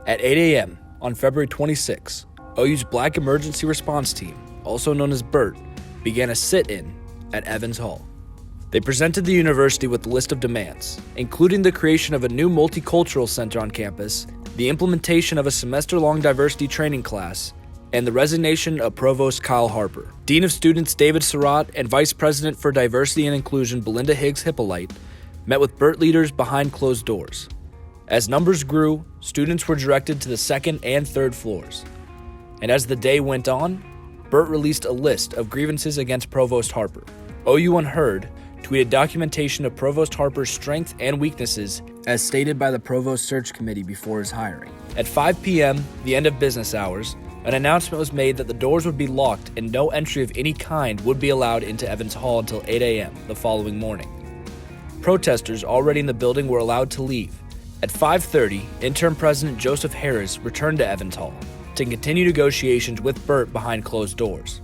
At 8 a.m. on February 26, OU's Black Emergency Response Team, also known as BERT, began a sit-in at Evans Hall. They presented the university with a list of demands, including the creation of a new multicultural center on campus, the implementation of a semester-long diversity training class, and the resignation of Provost Kyle Harper. Dean of Students David Surratt and Vice President for Diversity and Inclusion Belinda Higgs Hippolyte met with BERT leaders behind closed doors. As numbers grew, students were directed to the second and third floors. And as the day went on, BERT released a list of grievances against Provost Harper. OU Unheard tweeted documentation of Provost Harper's strengths and weaknesses as stated by the Provost Search Committee before his hiring. At 5 p.m., the end of business hours, an announcement was made that the doors would be locked and no entry of any kind would be allowed into Evans Hall until 8 a.m. the following morning. Protesters already in the building were allowed to leave. At 5:30, Interim President Joseph Harris returned to Evans Hall to continue negotiations with BERT behind closed doors.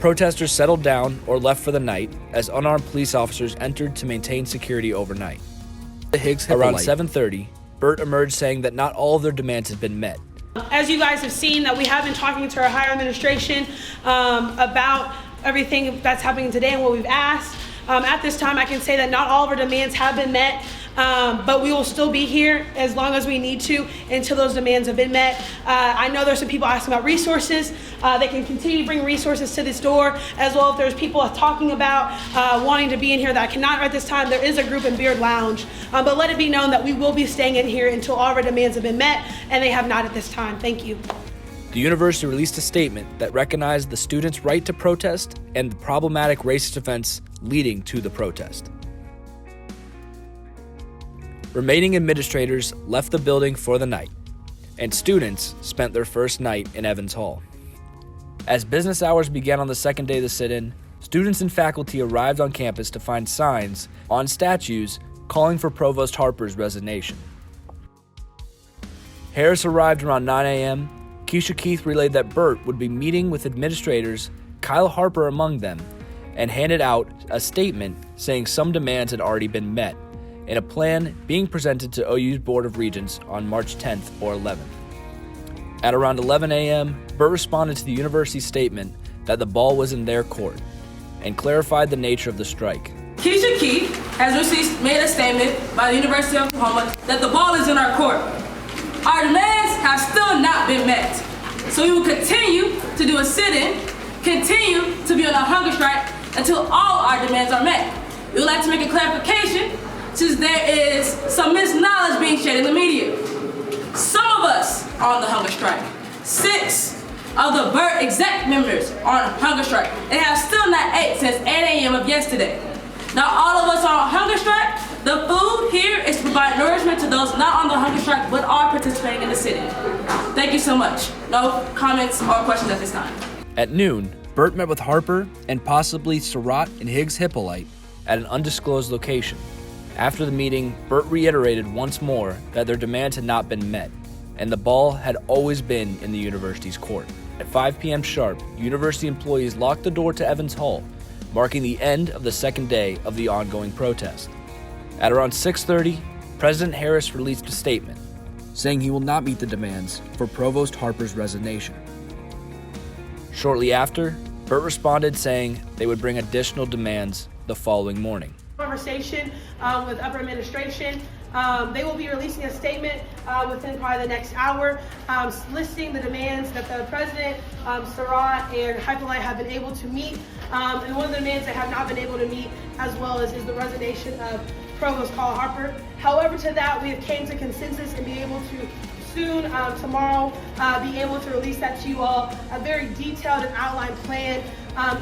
Protesters settled down or left for the night as unarmed police officers entered to maintain security overnight. Around 7:30, BERT emerged saying that not all of their demands had been met. As you guys have seen, that we have been talking to our higher administration about everything that's happening today and what we've asked. At this time, I can say that not all of our demands have been met, but we will still be here as long as we need to until those demands have been met. I know there's some people asking about resources. They can continue to bring resources to this door, as well if there's people talking about wanting to be in here that cannot at this time. There is a group in Beard Lounge, but let it be known that we will be staying in here until all of our demands have been met, and they have not at this time. Thank you. The university released a statement that recognized the students' right to protest and the problematic racist events leading to the protest. Remaining administrators left the building for the night, and students spent their first night in Evans Hall. As business hours began on the second day of the sit-in, students and faculty arrived on campus to find signs on statues calling for Provost Harper's resignation. Harris arrived around 9 a.m. Keisha Keith relayed that BERT would be meeting with administrators, Kyle Harper among them, and handed out a statement saying some demands had already been met, and a plan being presented to OU's Board of Regents on March 10th or 11th. At around 11 a.m., BERT responded to the university's statement that the ball was in their court and clarified the nature of the strike. Keisha Keith has made a statement by the University of Oklahoma that the ball is in our court. Our demands have still not been met. So we will continue to do a sit-in, continue to be on a hunger strike until all our demands are met. We would like to make a clarification since there is some misknowledge being shared in the media. Some of us are on the hunger strike. 6 of the BERT exec members are on hunger strike. They have still not ate since 8 a.m. of yesterday. Not all of us are on hunger strike. The food here is to provide nourishment to those not on the hunger strike but are participating in the sit-in. Thank you so much. No comments or questions at this time. At noon, BERT met with Harper and possibly Surratt and Higgs Hippolyte at an undisclosed location. After the meeting, BERT reiterated once more that their demands had not been met, and the ball had always been in the university's court. At 5 p.m. sharp, university employees locked the door to Evans Hall, marking the end of the second day of the ongoing protest. At around 6:30, President Harris released a statement saying he will not meet the demands for Provost Harper's resignation. Shortly after, BERT responded saying they would bring additional demands the following morning. Conversation with upper administration. They will be releasing a statement within probably the next hour listing the demands that the president, Surratt, and Hippolyte have been able to meet. And one of the demands they have not been able to meet as well is the resignation of Provost Kyle Harper. However, to that we have came to consensus and be able to soon, tomorrow, be able to release that to you all, a very detailed and outlined plan.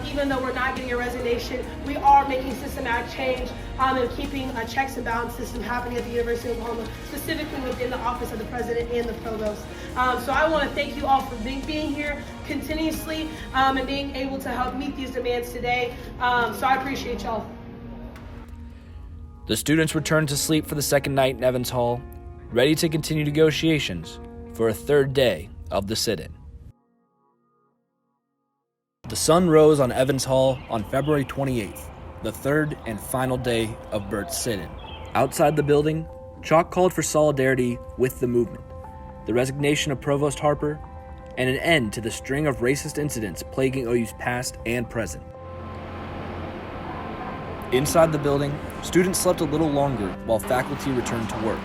Even though we're not getting a resignation, we are making systematic change and keeping a checks and balance system happening at the University of Oklahoma, specifically within the office of the president and the provost. So I want to thank you all for being here continuously and being able to help meet these demands today. So I appreciate y'all. The students returned to sleep for the second night in Evans Hall, ready to continue negotiations for a third day of the sit-in. The sun rose on Evans Hall on February 28th, the third and final day of BERT's sit-in. Outside the building, chalk called for solidarity with the movement. the resignation of Provost Harper, and an end to the string of racist incidents plaguing OU's past and present. Inside the building, students slept a little longer while faculty returned to work.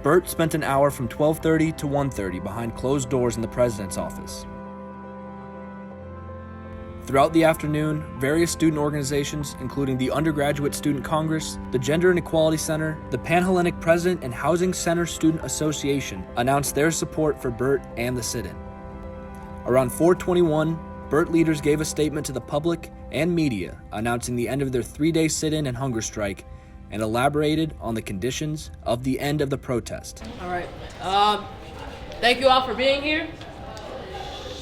Bert spent an hour from 12:30 to 1:30 behind closed doors in the president's office. Throughout the afternoon, various student organizations, including the Undergraduate Student Congress, the Gender and Equality Center, the Pan-Hellenic President and Housing Center Student Association, announced their support for Bert and the sit-in. Around 4:21, Bert leaders gave a statement to the public and media announcing the end of their 3-day sit-in and hunger strike and elaborated on the conditions of the end of the protest. All right. Thank you all for being here.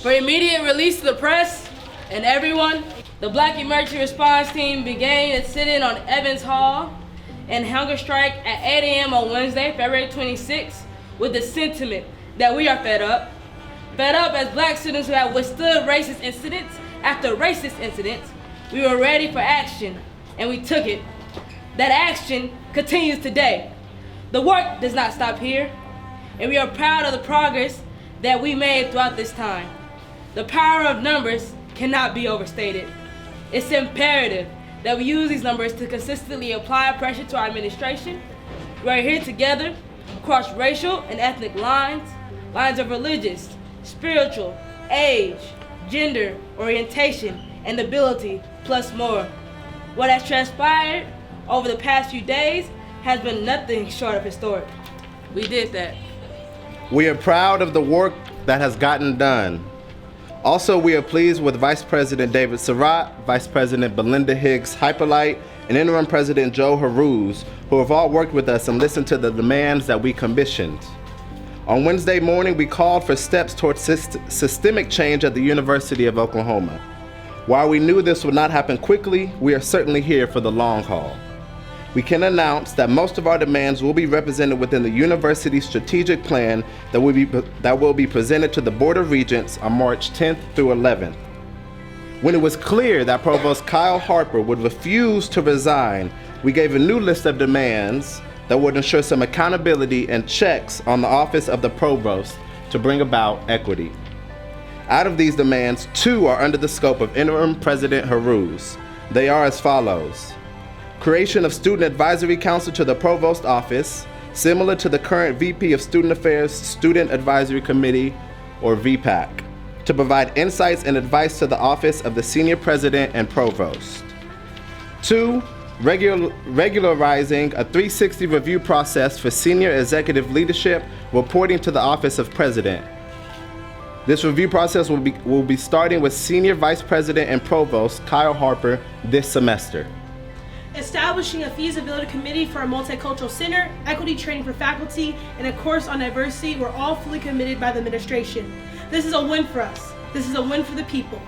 For immediate release to the press and everyone, the Black Emergency Response Team began its sit-in on Evans Hall and hunger strike at 8 a.m. on Wednesday, February 26th, with the sentiment that we are fed up as Black students who have withstood racist incidents after racist incidents. We were ready for action, and we took it. That action continues today. The work does not stop here, and we are proud of the progress that we made throughout this time. The power of numbers cannot be overstated. It's imperative that we use these numbers to consistently apply pressure to our administration. We are here together across racial and ethnic lines of religious, spiritual, age, gender, orientation, and ability, plus more. What has transpired over the past few days has been nothing short of historic. We did that. We are proud of the work that has gotten done. Also, we are pleased with Vice President David Surratt, Vice President Belinda Higgs Hypolite, and Interim President Joe Haruz, who have all worked with us and listened to the demands that we commissioned. On Wednesday morning, we called for steps towards systemic change at the University of Oklahoma. While we knew this would not happen quickly, we are certainly here for the long haul. We can announce that most of our demands will be represented within the university's strategic plan that will be presented to the Board of Regents on March 10th through 11th. When it was clear that Provost Kyle Harper would refuse to resign, we gave a new list of demands that would ensure some accountability and checks on the office of the provost to bring about equity. Out of these demands, 2 are under the scope of Interim President Haruz. They are as follows: creation of Student Advisory Council to the Provost Office, similar to the current VP of Student Affairs Student Advisory Committee, or VPAC, to provide insights and advice to the Office of the Senior President and Provost. 2, regularizing a 360 review process for senior executive leadership reporting to the Office of President. This review process will be starting with Senior Vice President and Provost Kyle Harper this semester. Establishing a feasibility committee for a multicultural center, equity training for faculty, and a course on diversity were all fully committed by the administration. This is a win for us. This is a win for the people.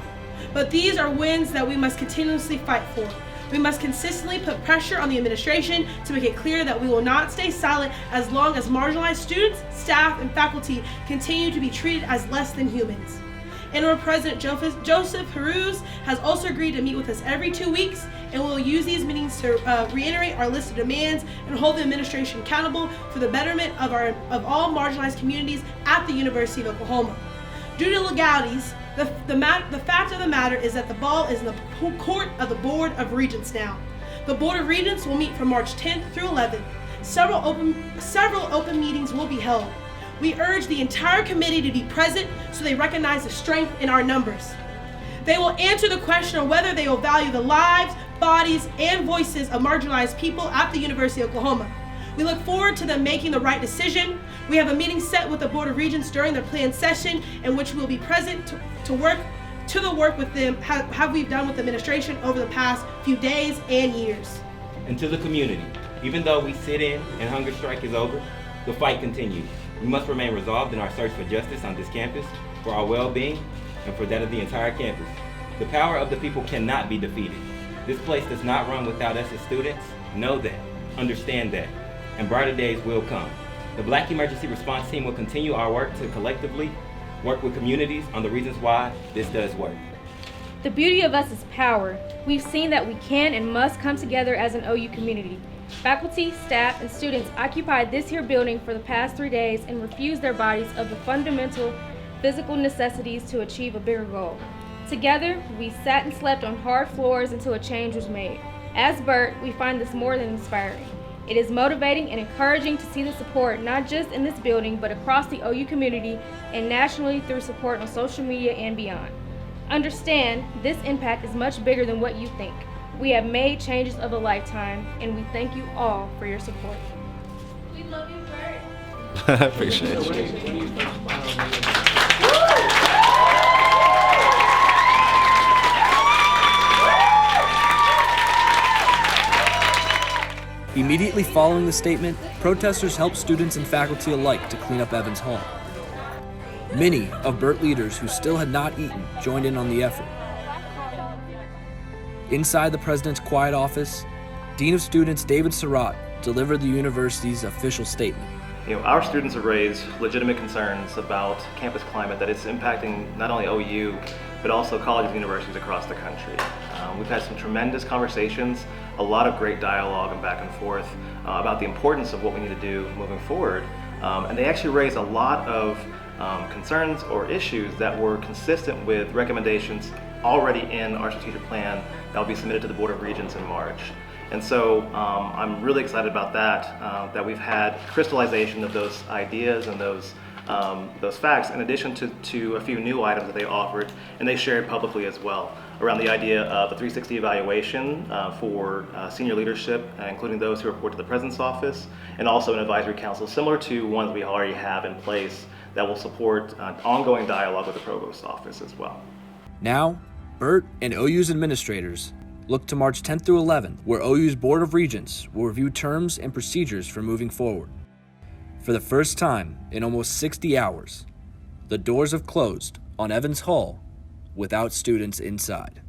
But these are wins that we must continuously fight for. We must consistently put pressure on the administration to make it clear that we will not stay silent as long as marginalized students, staff, and faculty continue to be treated as less than humans. Interim President Joseph Haruz has also agreed to meet with us every 2 weeks, and we will use these meetings to reiterate our list of demands and hold the administration accountable for the betterment of all marginalized communities at the University of Oklahoma. Due to legalities, the fact of the matter is that the ball is in the court of the Board of Regents now. The Board of Regents will meet from March 10th through 11th. Several open meetings will be held. We urge the entire committee to be present so they recognize the strength in our numbers. They will answer the question of whether they will value the lives, bodies, and voices of marginalized people at the University of Oklahoma. We look forward to them making the right decision. We have a meeting set with the Board of Regents during their planned session in which we will be present to work with them, how we've done with the administration over the past few days and years. And to the community, even though we sit in and hunger strike is over, the fight continues. We must remain resolved in our search for justice on this campus, for our well-being, and for that of the entire campus. The power of the people cannot be defeated. This place does not run without us as students. Know that, understand that, and brighter days will come. The Black Emergency Response Team will continue our work to collectively work with communities on the reasons why this does work. The beauty of us is power. We've seen that we can and must come together as an OU community. Faculty, staff, and students occupied this here building for the past 3 days and refused their bodies of the fundamental physical necessities to achieve a bigger goal. Together, we sat and slept on hard floors until a change was made. As Burt, we find this more than inspiring. It is motivating and encouraging to see the support not just in this building, but across the OU community and nationally through support on social media and beyond. Understand, this impact is much bigger than what you think. We have made changes of a lifetime, and we thank you all for your support. We love you, Burt. Appreciate you. Immediately following the statement, protesters helped students and faculty alike to clean up Evans Hall. Many of Burt leaders who still had not eaten joined in on the effort. Inside the president's quiet office, Dean of Students David Surratt delivered the university's official statement. Our students have raised legitimate concerns about campus climate that it's impacting not only OU, but also colleges and universities across the country. We've had some tremendous conversations, a lot of great dialogue and back and forth about the importance of what we need to do moving forward. And they actually raised a lot of concerns or issues that were consistent with recommendations already in our strategic plan that will be submitted to the Board of Regents in March. And so I'm really excited about that we've had crystallization of those ideas and those facts, in addition to a few new items that they offered and they shared publicly as well, around the idea of a 360 evaluation for senior leadership, including those who report to the President's office, and also an advisory council similar to ones we already have in place that will support ongoing dialogue with the Provost's office as well. Now, Burt and OU's administrators look to March 10th through 11th, where OU's Board of Regents will review terms and procedures for moving forward. For the first time in almost 60 hours, the doors have closed on Evans Hall without students inside.